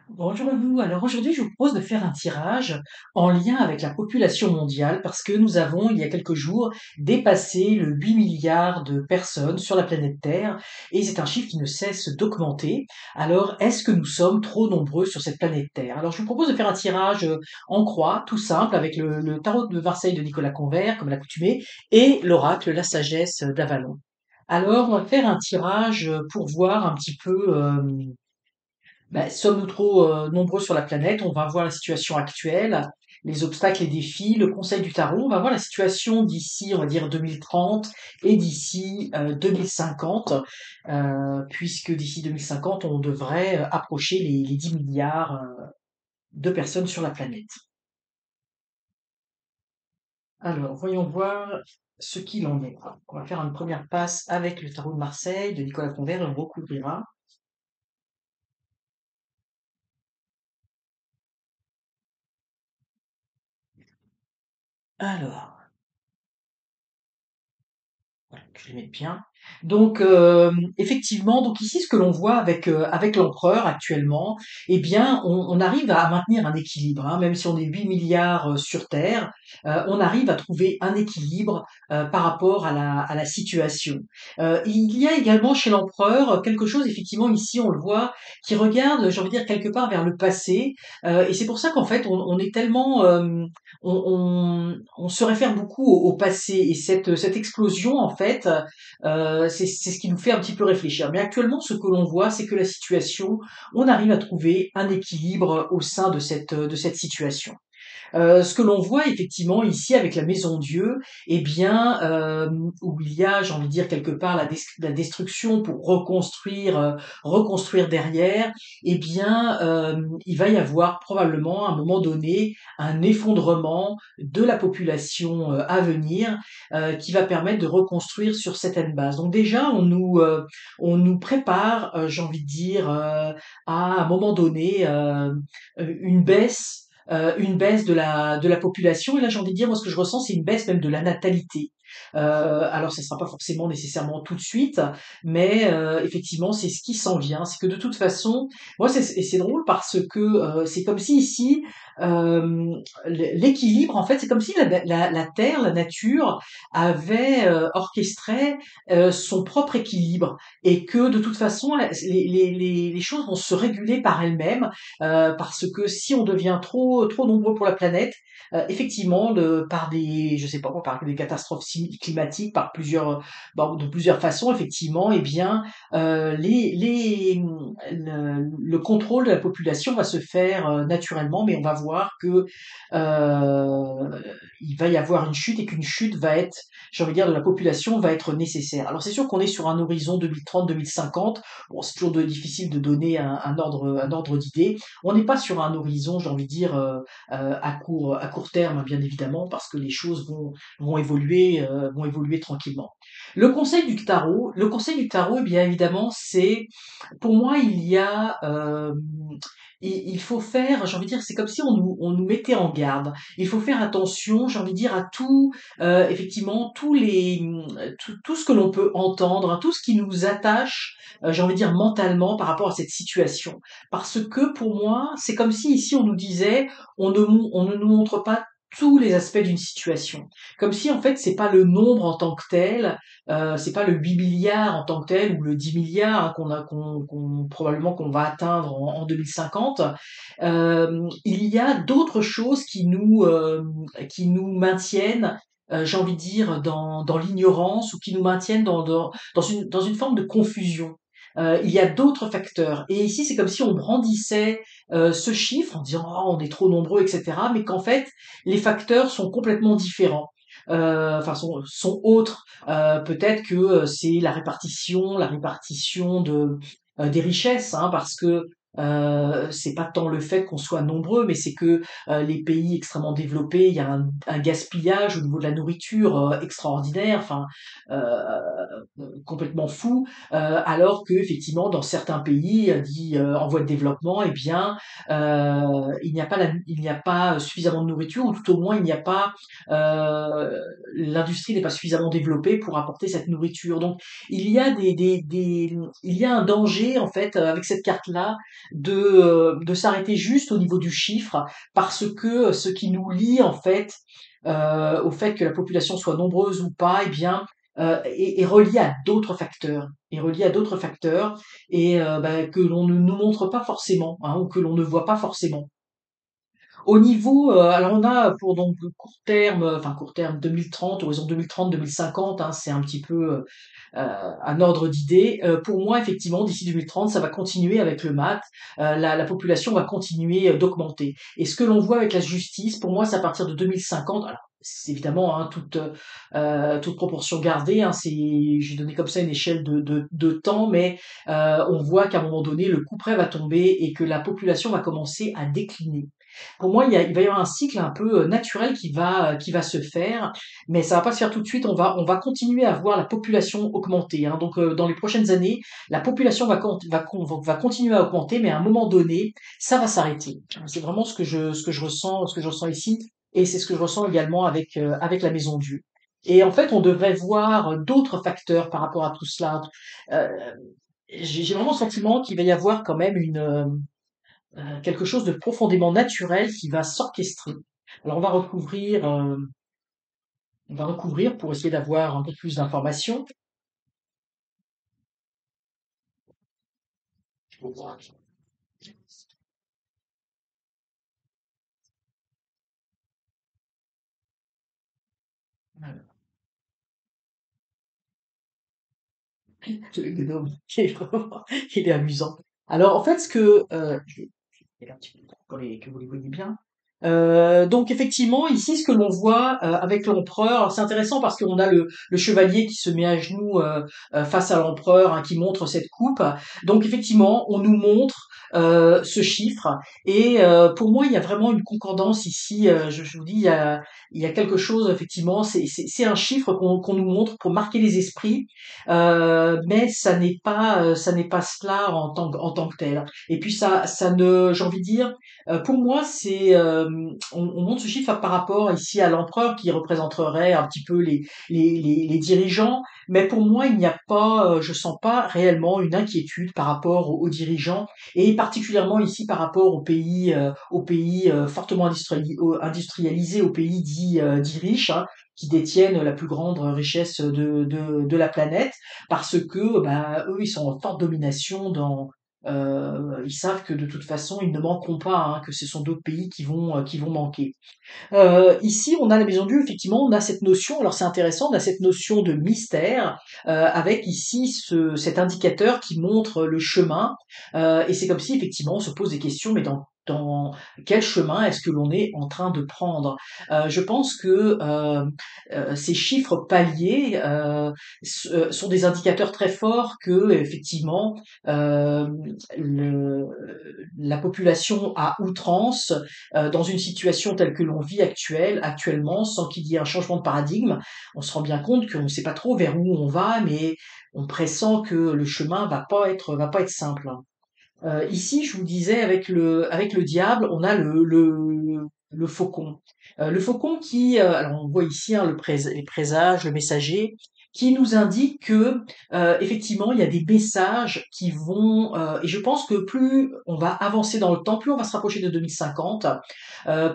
Bonjour à vous. Alors aujourd'hui, je vous propose de faire un tirage en lien avec la population mondiale parce que nous avons, il y a quelques jours, dépassé le 8 milliards de personnes sur la planète Terre et c'est un chiffre qui ne cesse d'augmenter. Alors, est-ce que nous sommes trop nombreux sur cette planète Terre? Alors, je vous propose de faire un tirage en croix, tout simple, avec le tarot de Marseille de Nicolas Convert, comme l'accoutumée, et l'oracle La Sagesse d'Avalon. Alors, on va faire un tirage pour voir un petit peu sommes-nous trop nombreux sur la planète? On va voir la situation actuelle, les obstacles et défis, le conseil du tarot. On va voir la situation d'ici, on va dire 2030 et d'ici 2050, puisque d'ici 2050, on devrait approcher les 10 milliards de personnes sur la planète. Alors, voyons voir ce qu'il en est. On va faire une première passe avec le tarot de Marseille de Nicolas Convert et on recouvrira. Alors, voilà, que je les mette bien. Donc, effectivement, donc ici, ce que l'on voit avec l'empereur actuellement, eh bien, on arrive à maintenir un équilibre, hein, même si on est 8 milliards sur Terre, on arrive à trouver un équilibre par rapport à la situation. Il y a également chez l'empereur quelque chose, effectivement, ici, on le voit, qui regarde, j'ai envie de dire, quelque part vers le passé, et c'est pour ça qu'en fait, on est tellement, on se réfère beaucoup au passé, et cette explosion, en fait, c'est ce qui nous fait un petit peu réfléchir. Mais actuellement, ce que l'on voit, c'est que la situation, on arrive à trouver un équilibre au sein de cette situation. Ce que l'on voit effectivement ici avec la Maison Dieu, eh bien, où il y a, j'ai envie de dire quelque part la destruction pour reconstruire derrière, eh bien, il va y avoir probablement à un moment donné un effondrement de la population à venir, qui va permettre de reconstruire sur certaines bases. Donc déjà, on nous prépare, j'ai envie de dire, à un moment donné, une baisse de la population. Et là, j'ai envie de dire, moi, ce que je ressens, c'est une baisse même de la natalité. Alors, ça ne sera pas forcément nécessairement tout de suite, mais effectivement, c'est ce qui s'en vient. C'est que de toute façon, moi, et c'est drôle parce que c'est comme si ici, l'équilibre, en fait, c'est comme si la Terre, la nature, avait orchestré son propre équilibre et que de toute façon, les choses vont se réguler par elles-mêmes parce que si on devient trop nombreux pour la planète, effectivement, par des, je sais pas moi, par des catastrophes climatiques, par plusieurs, bon, de plusieurs façons, effectivement, eh bien, le contrôle de la population va se faire naturellement, mais on va voir que il va y avoir une chute et qu'une chute va être, j'ai envie de dire, de la population va être nécessaire. Alors c'est sûr qu'on est sur un horizon 2030-2050. Bon, c'est toujours difficile de donner un ordre d'idée. On n'est pas sur un horizon, j'ai envie de dire, à court terme, hein, bien évidemment, parce que les choses vont évoluer tranquillement. Le conseil du tarot, eh bien évidemment, c'est, pour moi, il faut faire, j'ai envie de dire, c'est comme si on nous mettait en garde. Il faut faire attention, j'ai envie de dire, à tout, effectivement, tout ce que l'on peut entendre, hein, tout ce qui nous attache, j'ai envie de dire, mentalement par rapport à cette situation. Parce que pour moi, c'est comme si ici on nous disait, on ne nous montre pas tous les aspects d'une situation. Comme si en fait c'est pas le nombre en tant que tel, c'est pas le 8 milliards en tant que tel ou le 10 milliards hein, probablement qu'on va atteindre en 2050. Il y a d'autres choses qui nous maintiennent, j'ai envie de dire, dans l'ignorance ou qui nous maintiennent dans une forme de confusion. Il y a d'autres facteurs. Et ici, c'est comme si on brandissait ce chiffre en disant oh, on est trop nombreux, etc. Mais qu'en fait, les facteurs sont complètement différents. Enfin, sont autres. Peut-être que c'est la répartition des richesses, hein, parce que c'est pas tant le fait qu'on soit nombreux, mais c'est que les pays extrêmement développés, il y a un gaspillage au niveau de la nourriture extraordinaire, enfin complètement fou, alors que effectivement dans certains pays dits en voie de développement, eh bien il n'y a pas suffisamment de nourriture, ou tout au moins il n'y a pas l'industrie n'est pas suffisamment développée pour apporter cette nourriture. Donc il y a il y a un danger en fait avec cette carte-là de s'arrêter juste au niveau du chiffre, parce que ce qui nous lie en fait au fait que la population soit nombreuse ou pas, eh bien, est relié à d'autres facteurs, est relié à d'autres facteurs et bah, que l'on ne nous montre pas forcément, hein, ou que l'on ne voit pas forcément. Au niveau, alors on a pour donc le court terme 2030, horizon 2030-2050, hein, c'est un petit peu un ordre d'idée. Pour moi, effectivement, d'ici 2030, ça va continuer avec le maths. La population va continuer d'augmenter. Et ce que l'on voit avec la justice, pour moi, c'est à partir de 2050. Alors, c'est évidemment hein, toute proportion gardée. Hein, j'ai donné comme ça une échelle de temps, mais on voit qu'à un moment donné, le couperet va tomber et que la population va commencer à décliner. Pour moi, il va y avoir un cycle un peu naturel qui va se faire, mais ça va pas se faire tout de suite. On va continuer à voir la population augmenter. Hein. Donc, dans les prochaines années, la population va continuer à augmenter, mais à un moment donné, ça va s'arrêter. C'est vraiment ce que je ressens ici, et c'est ce que je ressens également avec la Maison Dieu. Et en fait, on devrait voir d'autres facteurs par rapport à tout cela. Euh, j'ai vraiment le sentiment qu'il va y avoir quand même quelque chose de profondément naturel qui va s'orchestrer. Alors on va recouvrir pour essayer d'avoir un peu plus d'informations. Le gnome, il est amusant. Alors en fait, je vais un petit peu pour que vous les voyez bien. Donc effectivement, ici, ce que l'on voit avec l'empereur, alors c'est intéressant parce qu'on a le chevalier qui se met à genoux face à l'empereur, hein, qui montre cette coupe. Donc effectivement, on nous montre ce chiffre et pour moi, il y a vraiment une concordance ici. Je vous dis, il y a quelque chose effectivement. C'est un chiffre qu'on nous montre pour marquer les esprits, mais ça n'est pas cela en tant que tel. Et puis ça ne, j'ai envie de dire. Pour moi, on monte ce chiffre par rapport ici à l'empereur qui représenterait un petit peu les dirigeants, mais pour moi, il n'y a pas, je sens pas réellement une inquiétude par rapport aux dirigeants et particulièrement ici par rapport aux pays fortement industrialisés, aux pays dits riches. Hein, qui détiennent la plus grande richesse de la planète, parce que bah, eux, ils sont en forte domination ils savent que de toute façon, ils ne manqueront pas, hein, que ce sont d'autres pays qui vont manquer. Ici, on a la maison Dieu, effectivement, on a cette notion, alors c'est intéressant, on a cette notion de mystère, avec ici cet indicateur qui montre le chemin, et c'est comme si, effectivement, on se pose des questions, mais dans quel chemin est-ce que l'on est en train de prendre? Je pense que ces chiffres paliers sont des indicateurs très forts que, effectivement, euh, le- la population à outrance dans une situation telle que l'on vit actuellement, sans qu'il y ait un changement de paradigme, on se rend bien compte qu'on ne sait pas trop vers où on va, mais on pressent que le chemin va pas être simple. Ici, je vous disais, avec le diable, on a le faucon. Le faucon qui, alors on voit ici hein, les présages, le messager, qui nous indique que effectivement il y a des messages qui vont et je pense que plus on va avancer dans le temps, plus on va se rapprocher de 2050,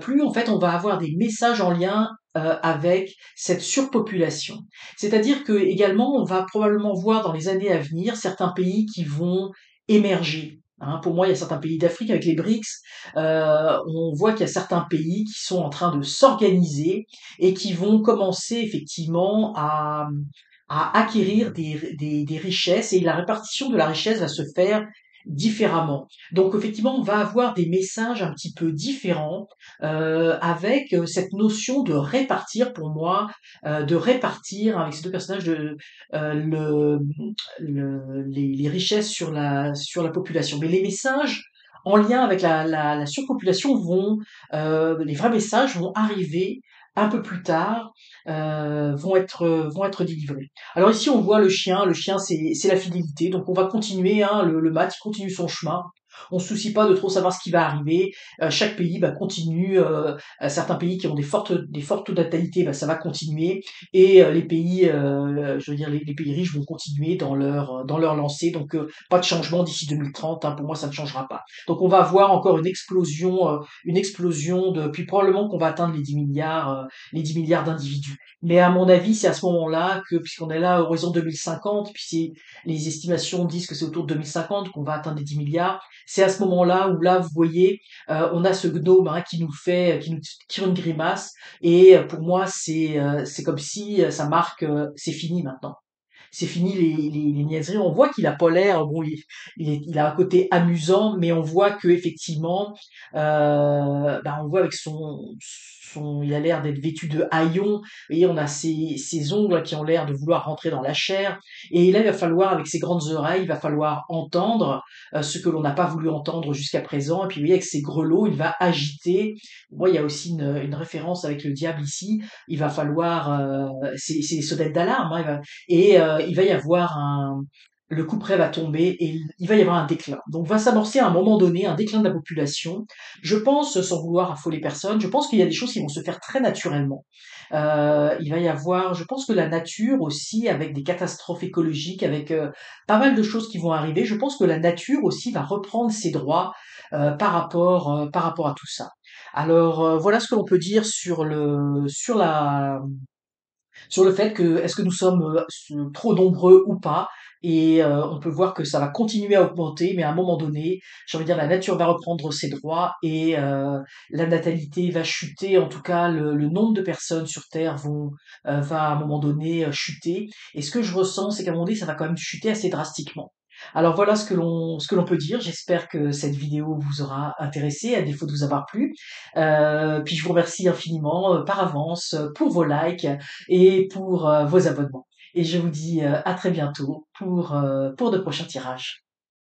plus en fait on va avoir des messages en lien avec cette surpopulation. C'est-à-dire que également on va probablement voir dans les années à venir certains pays qui vont émerger. Hein, pour moi, il y a certains pays d'Afrique avec les BRICS. On voit qu'il y a certains pays qui sont en train de s'organiser et qui vont commencer effectivement à acquérir des richesses et la répartition de la richesse va se faire différemment. Donc effectivement, on va avoir des messages un petit peu différents avec cette notion de répartir pour moi, de répartir avec ces deux personnages euh, le, les richesses sur la population. Mais les messages en lien avec la surpopulation les vrais messages vont arriver un peu plus tard, vont être délivrés. Alors ici on voit le chien c'est la fidélité, donc on va continuer, hein, le mat il continue son chemin. On se soucie pas de trop savoir ce qui va arriver. Chaque pays bah, continue. Certains pays qui ont des fortes taux de natalité, bah, ça va continuer. Et les pays, je veux dire, les pays riches vont continuer dans leur lancée. Donc pas de changement d'ici 2030. Hein, pour moi, ça ne changera pas. Donc on va avoir encore une explosion de. Puis probablement qu'on va atteindre les 10 milliards d'individus. Mais à mon avis, c'est à ce moment-là que, puisqu'on est là à horizon 2050, puis les estimations disent que c'est autour de 2050 qu'on va atteindre les 10 milliards. C'est à ce moment-là où là, vous voyez, on a ce gnome hein, qui nous tire une grimace. Et pour moi, c'est comme si ça marque, c'est fini maintenant. C'est fini les niaiseries. On voit qu'il a pas l'air, bon, il a un côté amusant, mais on voit que effectivement, bah, on voit avec il a l'air d'être vêtu de haillons. Et on a ses ongles qui ont l'air de vouloir rentrer dans la chair. Et là, il va falloir, avec ses grandes oreilles, il va falloir entendre ce que l'on n'a pas voulu entendre jusqu'à présent. Et puis, vous voyez, avec ses grelots, il va agiter. Moi, il y a aussi une référence avec le diable ici. Il va falloir, c'est les sonnettes d'alarme. Hein, il va y avoir le coup près va tomber et il va y avoir un déclin. Donc va s'amorcer à un moment donné un déclin de la population. Je pense, sans vouloir affoler personne, je pense qu'il y a des choses qui vont se faire très naturellement. Il va y avoir, je pense que la nature aussi, avec des catastrophes écologiques, avec pas mal de choses qui vont arriver, je pense que la nature aussi va reprendre ses droits par rapport à tout ça. Alors voilà ce que l'on peut dire sur le fait que est-ce que nous sommes trop nombreux ou pas. Et on peut voir que ça va continuer à augmenter, mais à un moment donné, j'ai envie de dire, la nature va reprendre ses droits et la natalité va chuter. En tout cas, le nombre de personnes sur Terre va à un moment donné chuter. Et ce que je ressens, c'est qu'à un moment donné, ça va quand même chuter assez drastiquement. Alors voilà ce que l'on peut dire. J'espère que cette vidéo vous aura intéressé, à défaut de vous avoir plu. Puis je vous remercie infiniment par avance pour vos likes et pour vos abonnements. Et je vous dis à très bientôt pour de prochains tirages.